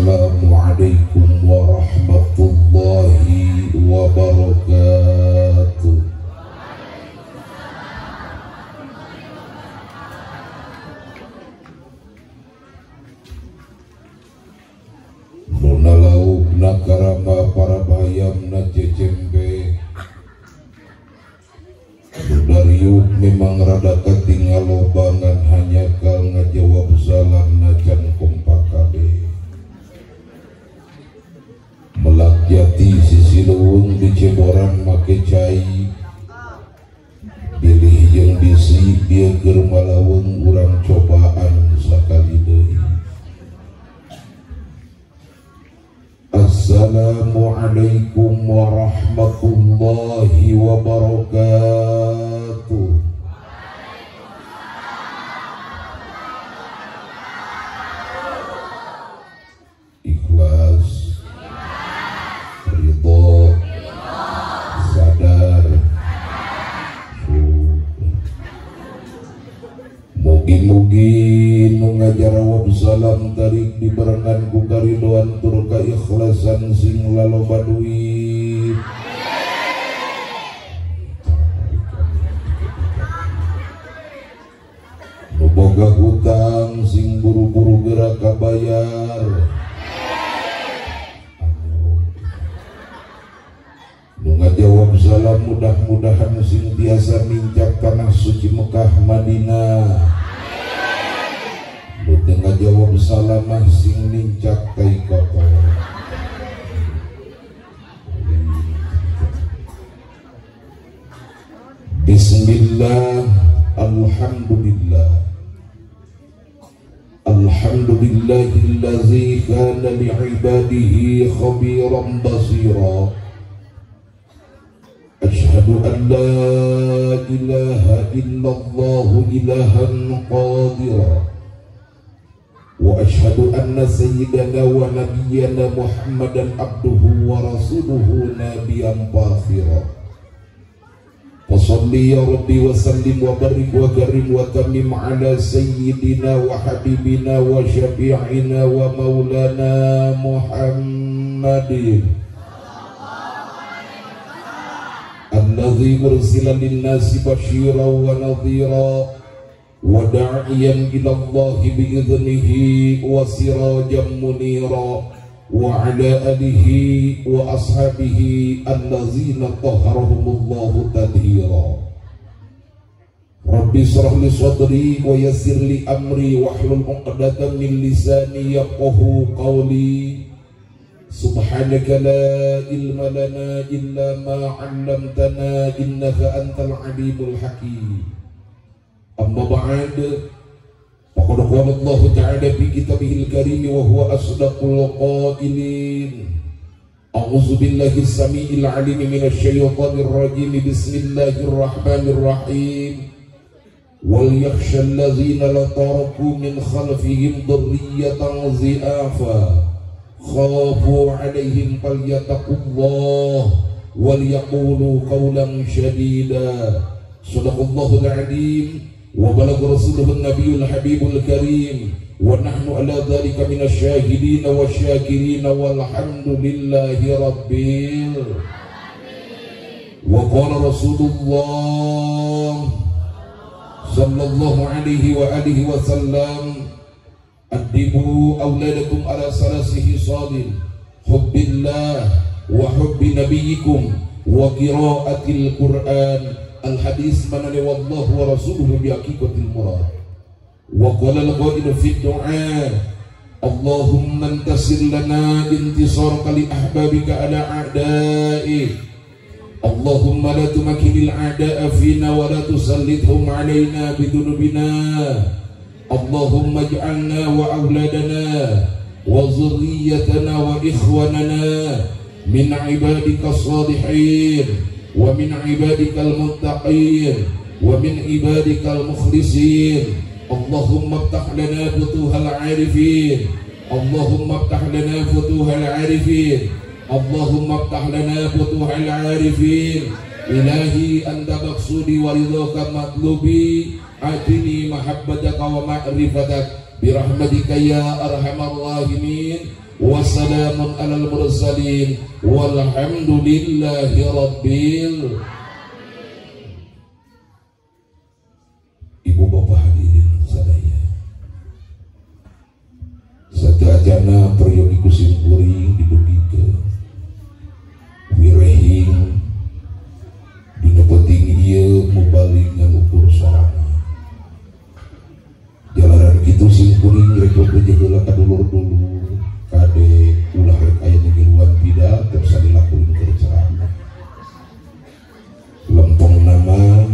Assalamualaikum warahmatullahi wabarakatuh. Nuna lauk na karama para bayam na cecembe. Dariuk memang rada katinggal lobangan hanya kal ngajawab salam na can kompak kabe. Melak jati sisi leweng di ceboran make cai. Pilih yang bisi biar germalaweng urang cobaan sakali deui. Assalamualaikum warahmatullahi wabarakatuh. Ikhlas, ridho, sadar, mugi-mugi nu ngajarawab salam tarik dibarengan ku karidoan tur kaikhlasan sing laloba duit. Nu boga hutang sing buru-buru gerak kabayar. Nu ngajawab salam mudah-mudahan sing tiasa mincak tanah suci Mekah Madinah. Nu teu ngajawab salam sing mincak kai kota. Bismillah, alhamdulillah. Alhamdulillahillazi kana li'ibadihi khabiran basira. Ashhadu an la ilaha illallah ilahan qadira. Wa ashhadu anna sayyidana wa nabiyyana Muhammadan abduhu wa rasuluhu nabiyyan fakhira. Fasalli ya Rabbi wa sallim wa barik wa karim wa tamim ala sayyidina wa habibina wa syafi'ina wa maulana Muhammadin alladzi ursila lin-nasi basyiran wa nadhira wa da'iyan ila Allah bi'idhnihi wa sirajan munira wa ala alihi wa ashabihi allazina tahharahumullahu tadhira. Rabbi shrah li sadri wa yassir li amri wahlul 'uqdatam min lisani yafqahu qawli. Subhanaka la ilma lana illa ma 'allamtana innaka antal alimul hakim. Amma ba'd, faqad qala Allah ta'ala fi kitabihil karim wa huwa asdaqul qailin. A'udzu billahi as-sami'il 'alim minasy syaithanir rajim. Bismillahir rahmanir rahim. Wal yakhshal ladzina la taraku min khalfihim dhurriyyatan dhi'afa khafu 'alaihim falyattaqullah wal yaqulu qawlan shadida. Shadaqallahul 'azim wa balagha rasuluhun nabiyul habibul karim wa nahnu ala dzalika minasyahidin wasyakirin walhamdulillahi rabbil alamin. Wa qala Rasulullah sallallahu alaihi wa alihi wasallam, addibu awladakum ala salasihi sadin hubbillah wa hubbi nabiyyikum wa qiraatil Qur'an. Al-hadis manani wallahu wa rasuluhu bihaqiqatil murad. Wa qala al-qa'il fi du'a, Allahumma antasir lana intisaraka li ahbabika ala a'da'i. Allahumma la tumakkinil a'da'a fina wa la tusallithum alaina bidunubina. Allahumma ij'alna wa awladana wa zurriyyatana wa ikhwanana min ibadika salihin wa min ibadikal muttaqin wa min ibadikal mukhlisin. Allahumma iftah lana futuhal arifin. Allahumma iftah lana futuhal arifin. Allahumma iftah lana futuhal arifin. Ilahi anta maqsudi wa ridhaka matlubi. Atini mahabbataka wa ma'rifatak birahmatika ya arhamar rahimin. wassalamun alal mursalin walhamdulillahi rabbil. Ibu bapak hadirin sadaya, sadayana periodi kusim kuring didugikeun wirehing dina penting ieu mubalik ngan ukur sorangan. Jalaran kitu sim kuring rek bebeje heula ka dulur-dulur kade ulah rek aya ngiruan pidato terus dilakuin keur ceramah. Lempong nama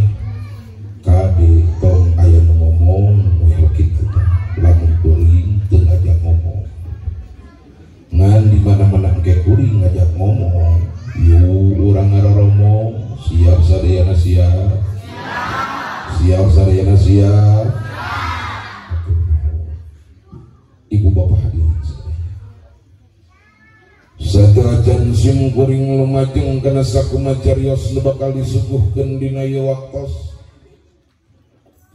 kade tong aya nu ngomong moal kitu tah. Lamun kuring teu ngajak ngomong. Ngan di mana-mana engke kuring ngajak ngomong, yu urang ngaroromong, siap sadayana siap. Siap sadayana siap. Ibu bapak hadirin sadaya, sadajan sim kuring lumajeng kana sakumaha carios nu bakal disuguhkeun dina ieu waktos.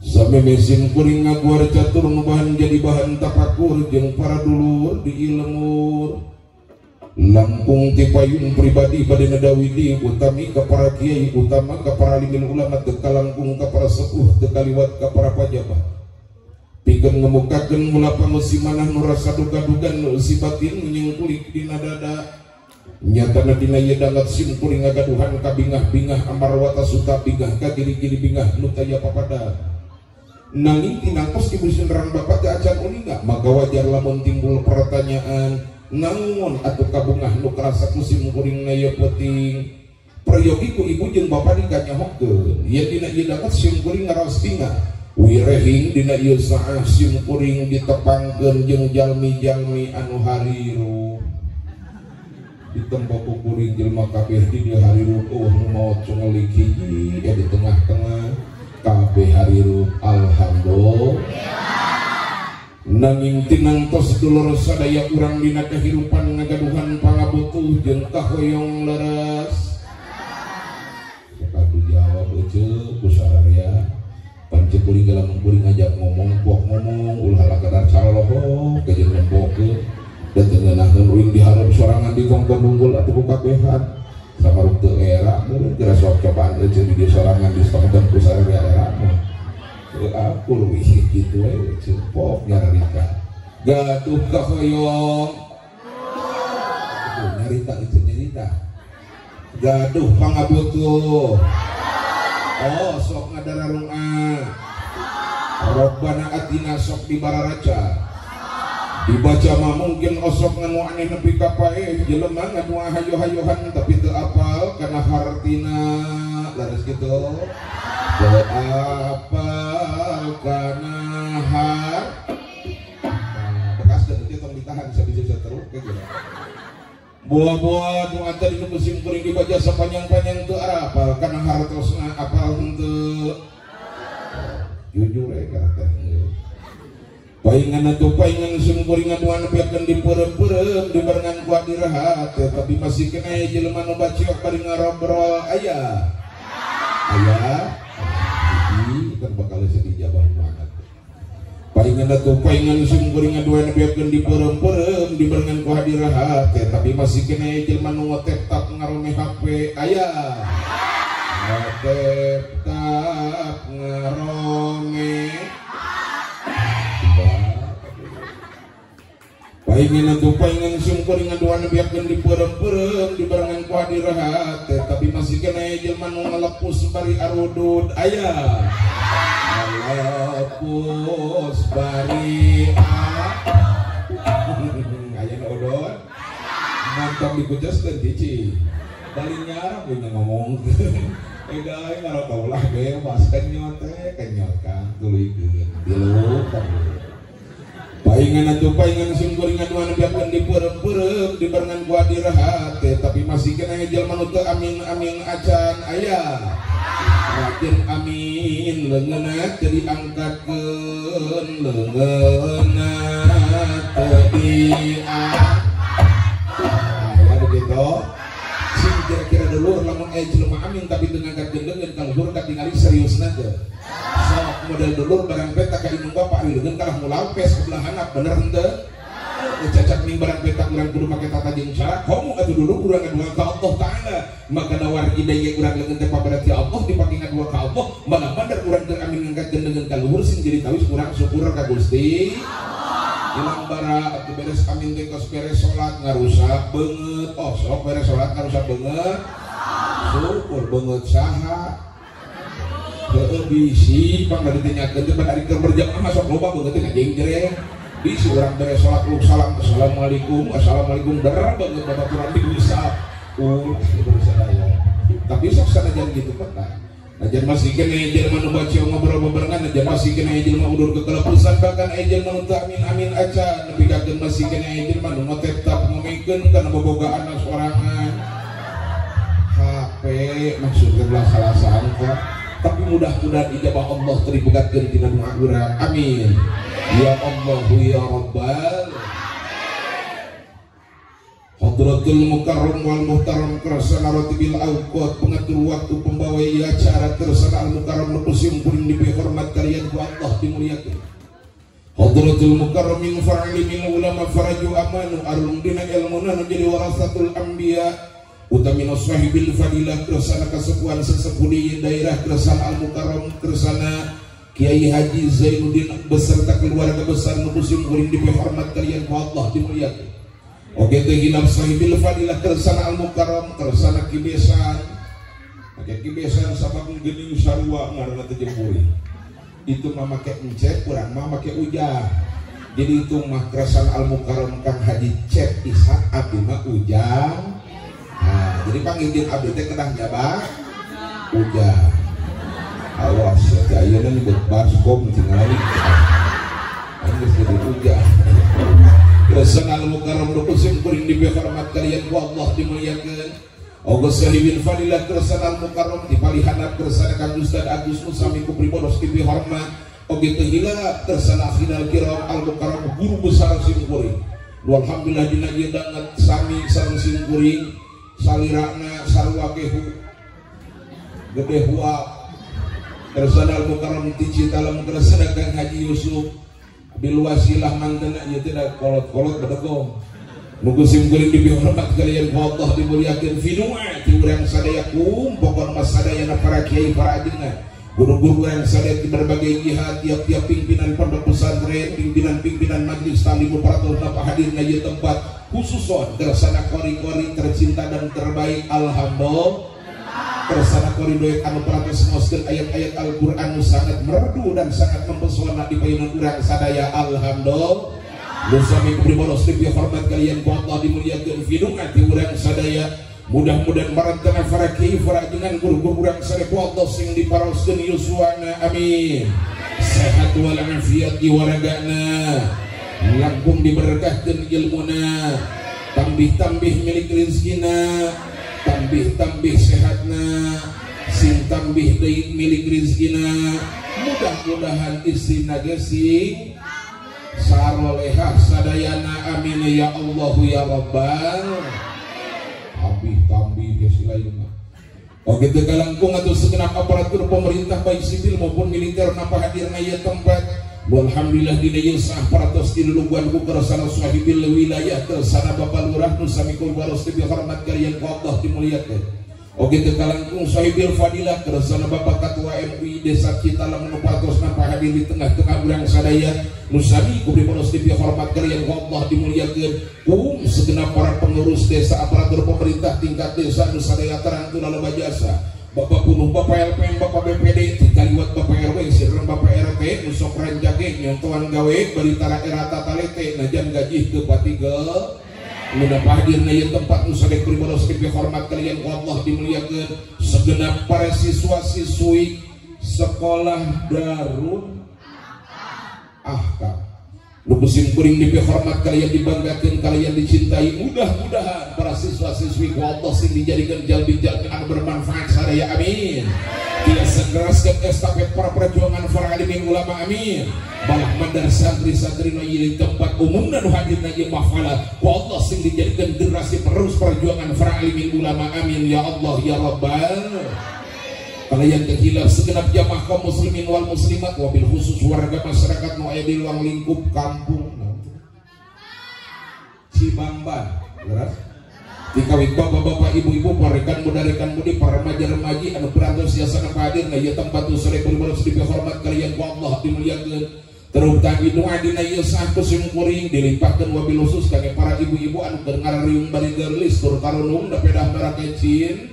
Sameme sim kuring ngaguar catur nu bahan jadi bahan tapakur jeung para dulur di ilmu Lampung ti payung pribadi bade nadawidi utami ka para kiai utama ka para alim ulama teu kalangkung ka para sepuh teu kaliwat ka para pajabat. Pikeun ngemukakeun mula pangusimanah nu rasa duga-dugan nu si batin nyengkulik dina dada. Nyatana dina ieu dangat sim kuring ngagaduhan ka bingah-bingah amar wata suta bingah ka giri-giri bingah nu taya papada. Nanging tinangkos ibu sundaran bapak teh acan uninga, maka wajar lamun timbul pertanyaan, naon atuh kabungah nu karasa kusim kuring na ieu penting. Prayogi ku ibu jeung bapak dikanyahokeun, yen dina ieu dangat sim kuring ngaraos bingah. Wirehing dina ieu saah sim kuring ditepangkeun jeung jalmi-jalmi anu hariru. Ditempo ku kuring jelema kabeh di dieu hariru nu maot cungelik hiji di tengah-tengah. Kabeh hariru alhamdulillah. Nanging tinangtos dulur sadaya urang dina kahirupan ngagaduhan pangabutuh jeung kahoyong leres. Sakadu jawab euceuk ku sararea. Pancet kuring lamun kuring ngajak ngomong pok ngomong ulah lakadar caloho kejeun lembokeun da teu ngeunaheun uing dihareup sorangan di kongkon unggul atuh ku kabehan. Samaruk teu era meureun geura sok cobaan euceuk di sorangan di stokdan ku sararea era mah. Aku wih gitu we cepok nyarita gaduh kahoyong nyarita itu nyarita gaduh pangabutuh oh sok ngadararungan robbana atina sok dibararaca dibaca mah mungkin osok nganu aneh nepi ka paeh jelema nganu hayo-hayohan tapi teu apal kana hartina laras kitu teu apal kana har bekas teu tong ditahan sabisa terus kayak gitu. Buah-buah nu anta dina musim kuring dibaca sapanjang-panjang teu apal kana hartosna apal henteu jujur we karakter. Paingan atuh paingan sumkuring aduan nepiakeun dipeureup-peureup dibarengan ku adirahat tapi masih kena jelema nu baciok bari ngarobrol aya iki kan bakal dijabah banget. Paingan atuh paingan sumkuring aduan nepiakeun dipeureup-peureup dibarengan ku adirahat tapi masih kena jelema nu ngotep-tap ngarome HP aya ngotep-tap ngarome. Paingin atuh paingan sumkuring aduan biarkeun dipeureup-peureup dibarengan ku hadirahat tapi masih kena jelema nu ngalepus bari arudud aya ngalepus bari aya nu odot mantap dikucaskeun cici bali nyarap we ngomong edae ngarotolah ge pas kenyot kan tuluykeun dilu paingan atuh paingan sumkuring aduan biarkeun dipeureup-peureup dibarengan ku adirahat tapi masih kena jelema nu teu amin-amin acan aya raden amin leungeunna teu diangkatkeun leungeunna teu diangkat aya kitu sing kira-kira dulur lamun aya jelema amin tapi teu ngangkatkeun leungeun ka luhur ka tingali seriusna teu model dulur barang peta ka indung bapak leungeun kalah mulaupes ke belah handap bener henteu cacak ning barang petak urang kudu make tata jeung cara komo atuh dulu urang ngadua ka Allah taala maka nawar hidayah urang leungeun teh paberati Allah dipake ngadua ka Allah malah mandar urang teu amin ngangkatkeun dengan ka luhur sing jadi tawis urang syukur ka Gusti ilang bara atuh beres amin teh kos beres salat ngarusak beungeut sok beres salat ngarusak beungeut syukur beungeut saha heueuh bisi pangga ditanyakeun teh pada ari keur berjamaah sok loba beungeut teh ngajeng jereng bisi urang beres salat lu salam assalamualaikum darah banget babaturan diusap sadaya tapi sok sanajan gitu peta najan masih kene jelema nu baca ngobrol bebarengan najan masih kene jelema udur kekelepusan bahkan jelema nu teu amin acan nepi kageun masih kene jelema nu tetap ngomikeun kana bobogaan sorangan HP maksudna belah salasaan kok tapi mudah-mudahan ijabah Allah teribukatkeun dina doa urang amin ya Allah ya Rabbal Hadratul Mukarram wal Muhtaram kersana ratibil awqat pengatur waktu pembawa acara kersana al Mukarram lepusim kuring dihormat kalian ku Allah dimuliakeun Hadratul Mukarram min fa'ili min ulama faraju amanu arung dina ilmuna jadi warasatul anbiya utamina sahibil fadilah kersana kasepuhan sesepuh di daerah kersana al Mukarram kersana Kiai Haji Zainuddin beserta keluarga besar musim kuring dihormat kalian ku Allah dimuliakeun oke teh hilaf sahibil fadilah kersana al Mukarram kersana kibesan make kibesan sabab geuning sarua ngaranna teh jempuri itu mah make encet urang mah make ujah jadi itu mah kersana al Mukarram Kang Haji Cep Ishak abdi mah ujang nah jadi panggil abdi teh kedah jabah ujah awas ya ayeuna nyebut baskom tinggali geus jadi ujah kersana al Mukarram rukusim kuring dihormat kalian ku Allah dimuliakeun August Saliwin fadilah kersana al Mukarram dipalihanap kersana Kang Ustaz Agus Musami ku pribodos dihormat oge teu heula kersana akhirul kiram al Mukarram guru besar sim kuring alhamdulillah dina ieu danget sami sareng sim kuring salirana sarua kehu gede huap kersana al Mukarram ticita lam kersana Kang Haji Yusuf bil wasilah mantena ieu teh kolot-kolot bedegong nugu sim kuring dihormat kalian ku Allah dimuliakeun finua ti urang sadaya pokon mas sadayana para kiai para ajengan guru-guru urang sadaya di berbagai jihad tiap-tiap pimpinan pondok pesantren pimpinan majelis talim para hadir na ieu tempat khususon kersana kori-kori tercinta dan terbaik alhamdulillah kersana koridor anu pratos ngoskeun ayat-ayat Al-Qur'an sangat merdu dan sangat mempesona di payunan urang sadaya alhamdulillah bersama pribodos dihormat kalian ku Allah dimuliakeun fidungan ti urang sadaya mudah-mudahan marantana para kiai para ajengan guru-guru urang sadaya ku Allah sing diparoskeun yuswana amin sehat wal afiat waragana langkung diberkahkeun ilmuna tambih-tambih milik rezekina tambih sehatna sing tambih deui milik rezekina mudah-mudahan istrina gesing sarolehah sadayana amin ya Allah ya Rabbal tambih geus lainna oge teu kalangkung atuh segenap aparatur pemerintah baik sipil maupun militer napa hadirna ieu tempat alhamdulillah dina ieu sah paratos diluluguan ku kersana sahibil wilayah kersana Bapak Lurah nu sami kubaros dihormat kalian ku Allah dimuliakeun oge teu kalangkung sahibil fadilah kersana Bapak Ketua MUI Desa Citalam nu patos napa hadir di tengah-tengah urang sadaya nu sami kubaros dihormat kalian ku Allah dimuliakeun segenap para pengurus desa aparatur pemerintah tingkat desa nu sadaya tarantuna loba jasa Bapak Punuh, Bapak LPM, Bapak BPD, kaliwat Bapak RW, sirem Bapak RT, nusok ranjage, nyontohan gawe, beritara erata talete, najan gaji ke patigel, mudah hadir na ieu tempat nusadek pribodos dihormat kalian ku Allah dimuliakeun segenap para siswa-siswi sekolah Darul Ahkam lukusim kuring dihormat kalian dibanggakeun kalian dicintai mudah-mudahan para siswa-siswi ku Allah sing dijadikan jalbi-jalbi anu bermanfaat sadaya amin tiasa geraskeun estafet para perjuangan para alimin ulama amin balah mandar santri-santri nu ieu tempat umumna nu hadirna ieu mahfalah ku Allah sing dijadikan generasi penerus perjuangan para alimin ulama amin ya Allah ya Rabbal kalian terhilaf segenap jamaah kaum muslimin wal muslimat wabil khusus warga masyarakat nu aya di luar lingkup kampung si Bamban leres dikawin bapak-bapak ibu-ibu parekan muda-rekan mudi para remaja-remaji anu berantusiasan hadir na ieu tempat sore berbalas dihormat kalian ku Allah dimuliakeun terutama doa dina ieu sah kusim kuring dilimpahkeun wabil khusus kangge para ibu-ibu anu keur ngarariung bari gerlis tur karunung da pedah barakecin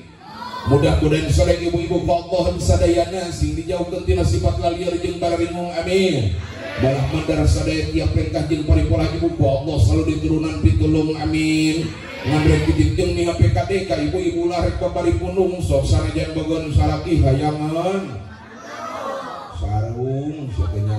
mudah-mudahan sore ibu-ibu ku Allah sadayana sing dijauhkeun tina sifat lalieur jeung bararingung amin balah mandar sadaya tiap perintah jeung paripola ibu ku Allah selalu diturunan pitulung amin ngamrek pitit jeung nih PKD ka ibu-ibu larek babari punung sok sanajan bogon salaki hayangan sarung sakenya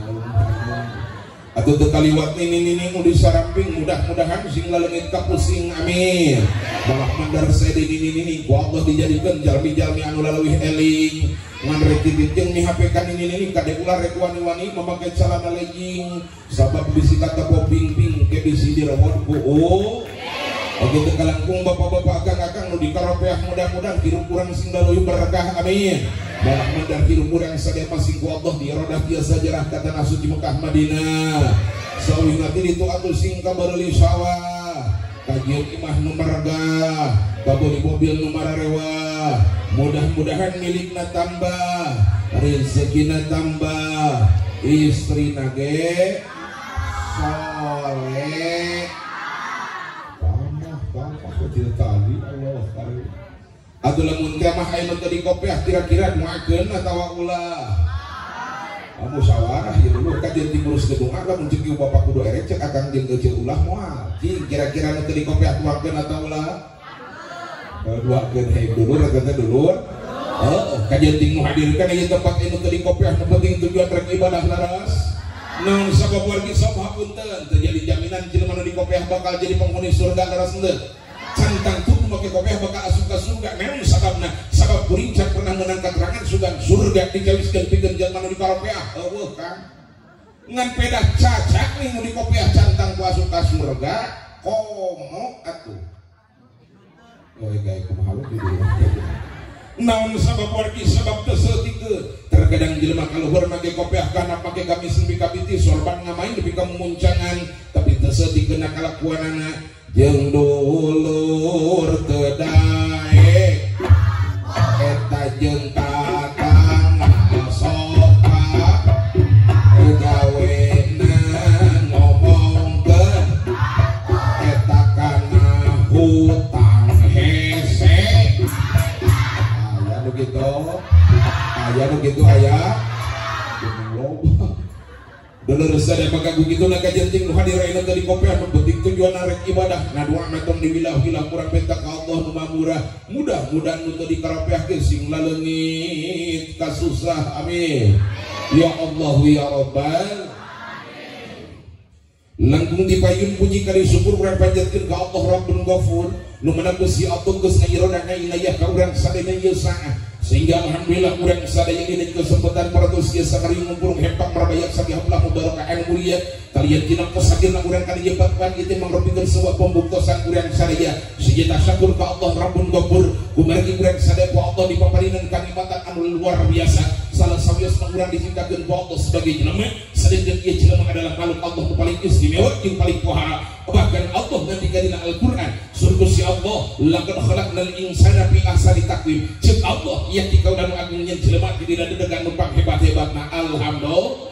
atuh teu kaliwat nini di saramping mudah-mudahan sing lalengit ka pusing amin balah mandar sade nini ku Allah dijadikeun jalmi-jalmi anu laleuwih eling ngamrek pitit jeung nih PK nini kade ulah rek wani-wani memakai celana legging sabab bisi kata poping-ping ke bisi dirawat ku oke tekalangkung bapak-bapak akang-akang nu dikaropeah mudah-mudahan hirup urang sing daluy berkah amin balah mandar hirup urang sadaya masing ku Allah di rodah kieu sajarah ka tanah suci Mekah Madinah sawi nanti ditu atuh sing kabareuli sawah kajian imah nu marga kabeli mobil nu mararewah mudah-mudahan milikna tambah rezekina tambah istrina ge soleh tadi Allah kari atuh lamun teh mah aya nu teu dikopiah kira-kira moakeun atawa ulah musyawarah ieu dulu ka jeung tingurus gedung lamun ceuk bapak kudu erek cek akang jeung kecil ulah moal kira-kira nu teu dikopiah tuakeun atawa ulah duakeun hayu dulur eta teh dulur heeh ka jeung ting nu hadirkeun ieu tempat anu teu dikopiah nu penting tujuan rek ibadah laras naon sabab wargi sok hapunten terjadi jaminan jelema nu dikopiah bakal jadi penghuni surga laras henteu cantang tuh make kopiah bakal asup ka surga memang sababna sabab kuring can pernah menang keterangan surga dijawiskeun pikeun jalma nu dikopiah eueuh kan ngan pedah cacak nih nu dikopiah cantang ku asup ka surga komo atuh gaya kumaha we naon sabab wargi sabab teu seutikeun terkadang jelema kaluhur make kopiah kana pake gamis nepi ka biti sorban ngamain nepi ka mumuncangan tapi teu seutikeun kalakuanana jeung dulur teu daek eta jeung tatang sopa gawena ngomongkeun eta kana hutang hese aya nu kitu aya dulur sadaya maka begitu na kajenting nu hadir ayeuna teh di kopiah nu penting tujuan rek ibadah na doa meton diwilah-wilah kurang penta ka Allah nu mamurah mudah-mudahan nu teu dikaropeahkeun sing laleungit kasusah amin ya Allah ya Rabbal langkung dipayun puji kali syukur urang panjatkeun ka Allah Rabbun Ghafur nu meunang Gusti Allah geus ngairodana inayah ka urang sadaya ieu saah sehingga alhamdulillah urang sadaya dina kesempatan paratus ieu sakari ngumpul hempang marabayat sabihablah mubarakah anu mulia kalian tina kesakirna urang kali ieu patpan ieu mangropikeun sebuah pembuktosan urang sadaya sejata syukur ka Allah Rabbun Ghafur kumargi urang sadaya ku Allah dipaparingan kanikmatan anu luar biasa salah sawiosna urang diciptakeun ku Allah sebagai jelema sadaya ieu jelema adalah makhluk Allah nu paling istimewa jeung paling pohara bahkan Allah ngendika dina Al-Qur'an surga si Allah laqad khalaqnal insana fi ahsani taqwim ceuk Allah ketika udah agung nyen jelema di dina dedegan numpang hebat-hebatna alhamdulillah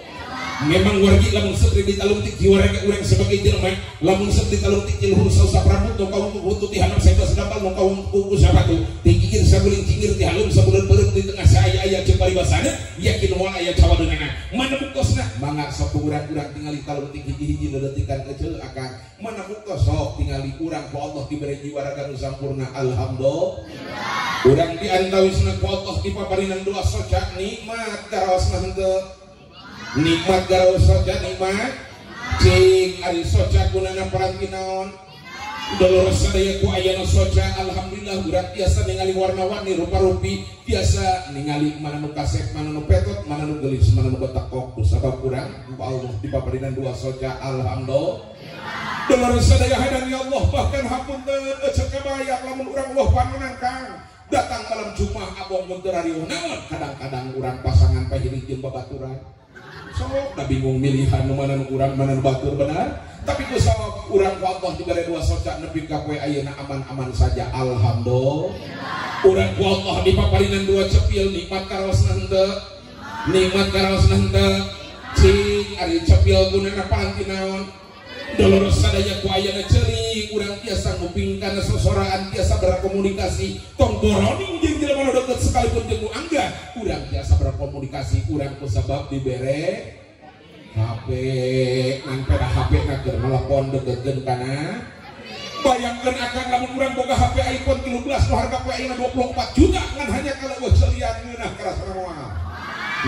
memang wargi lamun seuk ditalungtik jiwa rek urang sebagai jelema lamun seuk ditalungtik luhur sausa pramut nu kaum butuh ti handap sebelas dampal nu kaum ku sabatu tingkir saguling cingir ti halum sabuleun beureum di tengah saaya ceuk paribasana yakin moal aya cawadeunana mana buktosna mangga sok urang-urang tingali talungtik hiji-hiji dedetikan kecil akang mana buktos sok tingali urang ku Allah diberi jiwa raga nu sampurna alhamdulillah urang diantawisna ku Allah dipaparinan doa soca nikmat karaosna henteu nikmat garaos soca nikmat cing ari soca gunana paranti naon dulur sadaya ku ayana soca alhamdulillah urang tiasa ningali warna-warni rupa-rupi tiasa ningali mana nu kasep mana nu petot mana nu geulis mana nu betakok sabab urang ku Allah dipaparinan doa soca alhamdulillah dulur sadaya hadani Allah bahkan hapunten cek kabayang lamun urang Allah panunangkang datang malam Jumat abong mun teu rarieuh naon kadang-kadang urang pasangan pahiring jeung babaturan sok da bingung milihan mana urang mana batur benar. Tapi ku sawab urang ku Allah dibere dua soca nepi ka poe ayeuna aman-aman saja alhamdulillah. Urang ku Allah dipaparinan dua cepil nikmat karaosna henteu. Nikmat karaosna henteu. Cing ari cepil gunana panti naon? Dolor sadaya ku ayeuna ceuli urang tiasa ngupingkan sosoraan tiasa berkomunikasi tong doroning jeung jelema nu deukeut sekalipun jeung nu angga urang tiasa berkomunikasi urang ku sabab dibere HP ngan peda HP na keur nelpon deukeutkeun kana bayangkeun akan lamun urang boga HP iPhone 13 nu harga poe ayeuna 24 juta ngan hanya kaleueuh ceulian ngeunah karasana moal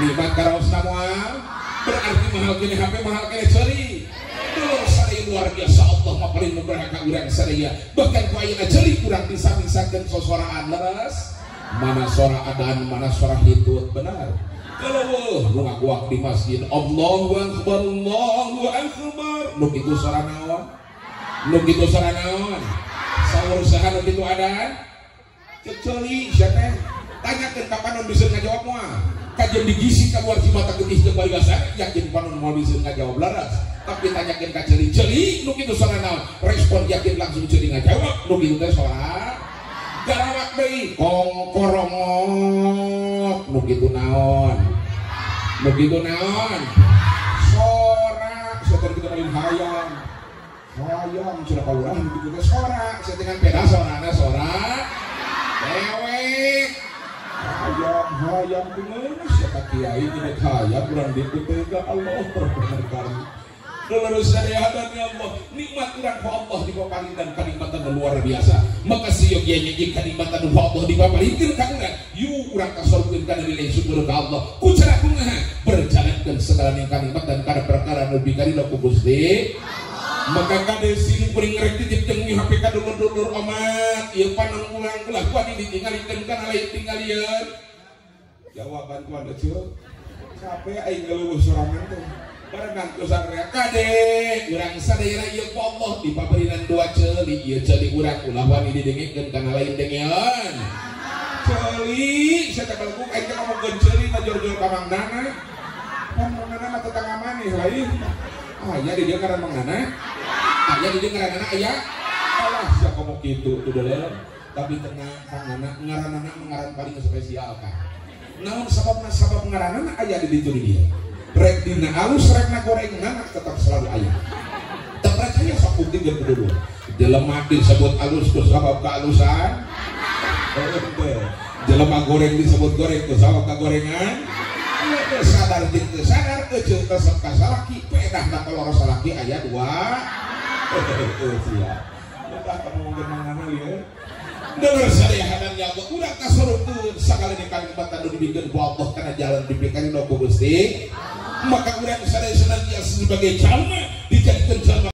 nikmat karaosna moal berarti mahal kene HP mahal kene ceuli dulur sadaya luar biasa Allah maparin mubaraka urang sadaya bahkan ku ayeuna ceuli urang bisa-bisakeun sosoraan leres mana suara adan mana suara hitut benar. Kalau lu ngaguak di masjid Allahu Akbar Allahu Akbar nu kitu suara naon nu kitu suara naon saur saha nu kitu adan ceuli sia teh tanyakeun ka panon bisa ngajawab moal kajem digisi ka luar cimata getih jeung barigasan yakin panon moal bisa ngajawab laras tapi tanyakeun ka ceuli nu kitu suara naon respon yakin langsung ceuli ngajawab nu kitu teh suara garawak deui kongkorongok nu kitu naon begitu naon sorak setelah kita paling hayam sudah paluran begitu teh sorak setengah peda sorana sorak dewek hayam kumaha siapa kiai ini hayam urang ditu teh Allah bener kali dulur sadaya ya Allah nikmat urang ku Allah dipaparingan kanikmatan luar biasa maka siyogianya jeung kanikmatan ku Allah dipaparinkeun ka urang yu urang kasorkeun kana nilai syukur ka Allah ku cara kumaha berjalankeun segala nikmat dan kana perkara nu bikarina ku Gusti maka kade sing kuring rek titip jeung mi HP ka dulur-dulur amat ieu panon urang ulah ku adi ditinggalikeun kana lain tinggalian jawaban ku anda ceuk capek aing galeuweuh sorangan teh barengan kusan rea kade urang sadaya ieu ku Allah dipaberinan dua ceuli ieu ceuli urang ulah wani didengkeun kana lain dengeun ceuli saya balku aing teh ngomongkeun ceuli ngajor-jor ka mangdana mangdana mah tetangga maneh lain aya di dieu ngaran mangdana aya di dieu ngaranna aya alah sia komo kitu tuh deuleum tapi tenang kangana ngaranna ngaran paling spesial kan naon sabab ngaranna aya di ditu dia rek dina alus rek na goreng nanak tetap selalu ayah tak percaya sok bukti jeung dulu jelema disebut alus ku sabab kealusan jelema goreng disebut goreng ku sabab kagorengan sadar jeung teu sadar euceul resep ka salaki pedah da kolor salaki aya dua sia udah kamu ngomong mangana ieu dulur sadaya hadannya Allah urang kasurupkeun sakali kanikmatan nu dibikeun ku Allah kana jalan dibikeun ku Gusti maka urang sadaya senantiasa sebagai jalma dijadikan jalma